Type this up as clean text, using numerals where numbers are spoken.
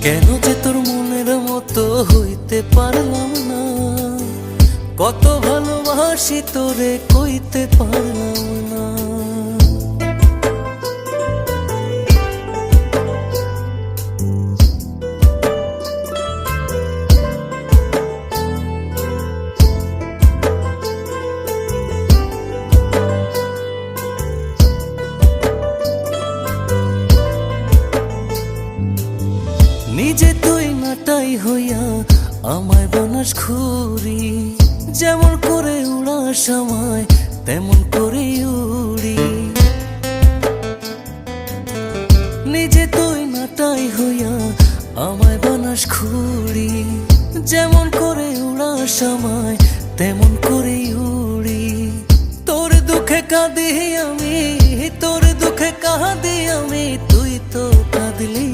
কেন যে তোর মনের মতো হইতে পারলাম না, কত ভালোবাসি তোরে কইতে পারলাম না। নিজে তুই নাটাই হইয়া আমায় বানাস খুরি, যেমন করে উড়াস আমায় তেমন করে উড়ি। নিজে তুই নাটাই হইয়া আমায় বানাস খুরি, যেমন করে উড়াস আমায় তেমন করে উড়ি। তোর দুঃখে কাঁদি আমি, তোর দুঃখে কাঁদি আমি, তুই তো কাঁদলি